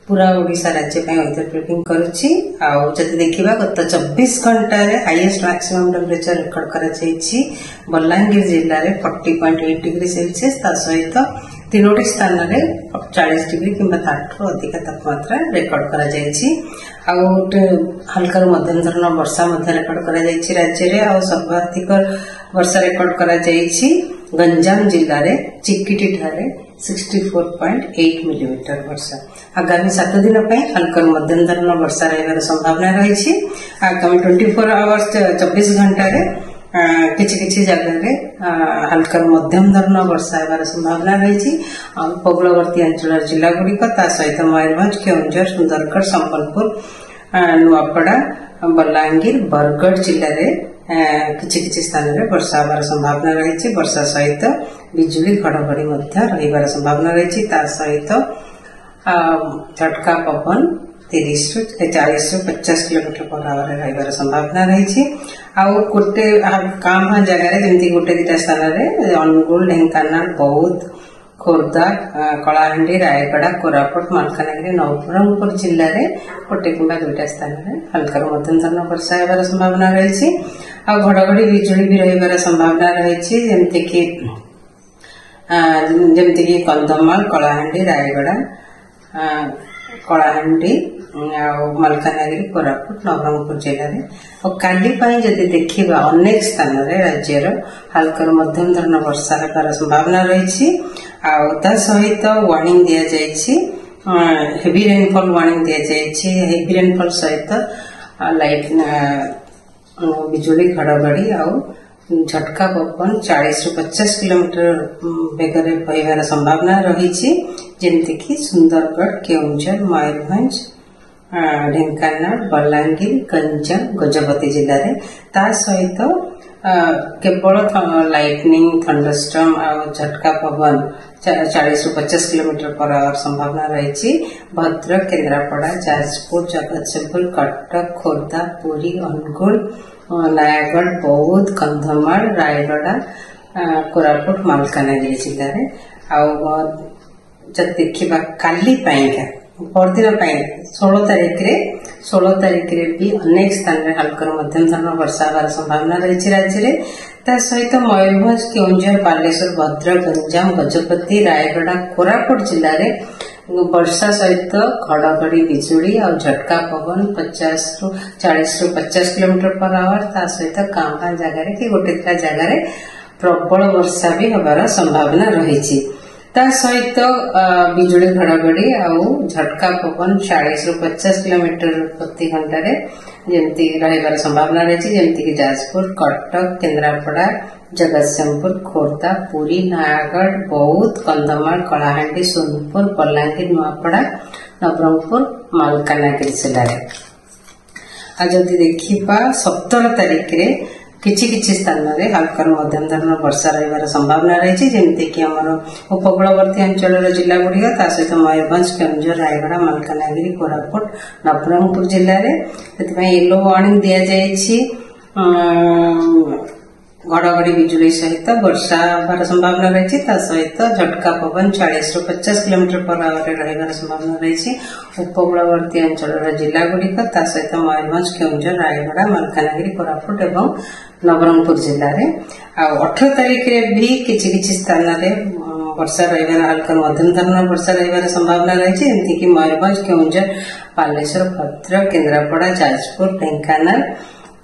पूरा ओडिशा राज्य weather predicting करुच्ची जदि देखा गत 24 घंटा हाईएस्ट मैक्सिमम टेम्परेचर रेकर्ड कर बलांगीर जिले में 40.8 डिग्री सेल्सियस सहित 3 स्थान में 40 डिग्री कि अधिक तापमात्रा रेकर्ड कर हल्का मध्यम धरण वर्षा रेकर्ड कर राज्य में सर्वाधिक वर्षा रेकर्ड कर गंजाम जिले में चिकिटी ठारे 64.8 मिलीमीटर वर्षा। आगामी 7 दिन हल्का मध्यम धरण वर्षा रही संभावना रही। आगामी 24 आवर्स 24 घंटा किछि जगह हल्का मध्यम धरण वर्षा होबार संभावना रही। उपकूलवर्ती अंचल जिला गुड़िक सहित मयूरभंज केउंझर सुंदरगढ़ संबलपुर नुआपड़ा बलांगीर बरगढ़ जिले में किछि स्थान में वर्षा होबार संभावना रही। वर्षा सहित बिजुली घड़घड़ी रही संभावना रही। सहित झटका पवन 30 ରୁ 40 ରୁ 50 किलोमीटर पर आवर रही संभावना रही। गोटे कां जगह जमी गोटे दुटा स्थान में अनुगुल ढेंकानाल बौद्ध खोर्धा कलाहांडी रायगड़ा कोरापुट मालकानगिरी नवरंगपुर जिले में गोटे कि दुईटा स्थान में हल्का मध्यम धरण वर्षा होबार संभावना रही। घड़घड़ी बिजुली भी रही संभावना रही। जमती कंधमाल कलाहांडी रायगड़ा कलाहांडी मालकानगिरी कोरापुट नवरंगपुर जिले में और काली जदि देखा अनेक स्थान में राज्यर हल्का मध्यम धरण वर्षा होबार संभावना रही। सहित वार्निंग दि जाइए हेवी रेनफॉल वार्निंग दि जाइए। हेवी रेनफॉल सहित लाइट बिजुली घड़घड़ी झटका पवन 40 ରୁ 50 किलोमीटर बेगर बहबार संभावना रही। जमती कि सुंदरगढ़ केउंझर मयूरभंज ढेंकानाल बलांगीर गंजाम गजपति जिले में सहित केवल लाइटनिंग थंडरस्टॉर्म झटका पवन 40 ରୁ 50 किलोमीटर पर आवर संभावना रही। भद्रक केन्द्रापड़ा जाजपुर जगतसिंहपुर कटक खोर्धा पुरी अनुगुल नयागढ़ बौद्ध कंधमाल रायगड़ा कोरापुट मालकानगिरी जिले में जब देखा काली परदिन 16 तारीख भी अनेक स्थान में हल्का मध्यम धरण वर्षा होबार संभावना रही राज्य में। सहित मयूरभंज केउंझर बालेश्वर भद्रक गंजाम गजपति रायगड़ा कोरापुट जिले में वर्षा सहित घड़घड़ी बिजुली और झटका पवन 40 ରୁ 50 किलोमीटर पर आवर सहित कां जगह कि गोटे दुटा जगह प्रबल वर्षा भी होबार संभावना रही। सहित बिजुली घड़घड़ी झटका पवन 40 ରୁ 50 किलोमीटर प्रति घंटा जमती रही संभावना रही। जमती कि जाजपुर कटक केन्द्रापड़ा जगतसिंहपुर खोर्धा पुरी नयागढ़ बौद्ध कंधमाल कलाहांडी सोनपुर बलांगीर नुआपड़ा नवरंगपुर मालकानगिरी जिले में। जदि देखा 17 तारीख किछि स्थान में हल्का मध्यम धरण वर्षा रही संभावना रही। जमती कि उपकूलवर्ती अंचल जिला गुड़िक सहित मयूरभंज केउंझर रायगड़ा मालकानगिरी कोरापुट नवरंगपुर जिले में येलो वार्निंग दि जाइए। घड़घड़ी बिजुली सहित वर्षा होबार संभावना रही। सहित झटका पवन 40 ରୁ 50 किलोमीटर पर आवर रही संभावना रही। उपकूलवर्ती अंचल जिला गुड़िक सहित मयूरभंज केउंझर रायगड़ा मालकानगिरी कोरापुट एवं नवरंगपुर जिले में 18 तारीख भी किछि स्थान में वर्षा रही हल्का मध्यम धरण वर्षा रही संभावना रही। जमती कि मयूरभंज केउंझर बालेश्वर भद्रक केन्द्रापड़ा जाजपुर ढेंकानाल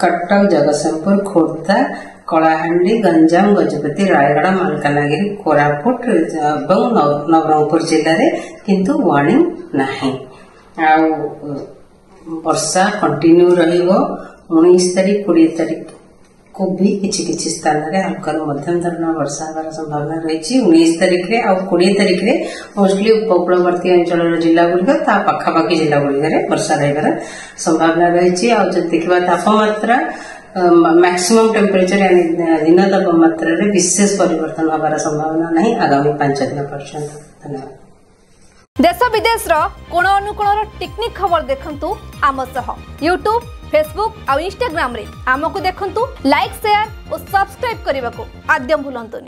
कटक जगतसिंहपुर खोर्धा कलाहांडी गंजाम गजपति रायगड़ा मालकानगिरी कोरापुट नवरंगपुर जिले में किंतु वार्निंग नहीं। वर्षा कंटिन्यू रही 19 तारीख 20 तारीख को भी किछि स्थान में हल्का मध्यम धरण वर्षा होबार संभावना रही। 19 तारीख और 20 तारीख मोस्टली उपकूलवर्ती अंचल जिला गुड़िक पाखापाखि जिला गुड़िक वर्षा रही संभावना रही। जब देखा तापमात्रा मैक्सिमम टेम्परेचर यानी दिन तापमात्रा विशेष परिवर्तन होबार संभावना नहीं आगामी 5 दिन पर्यंत। धन्यवाद। देश विदेश कोण अनुकोण टेक्निक खबर देखंतु आम सह यूट्यूब फेसबुक और इंस्टाग्राम रे आमको देखंतु लाइक शेयर और सब्सक्राइब करने को आद्यम भूलंतुनी।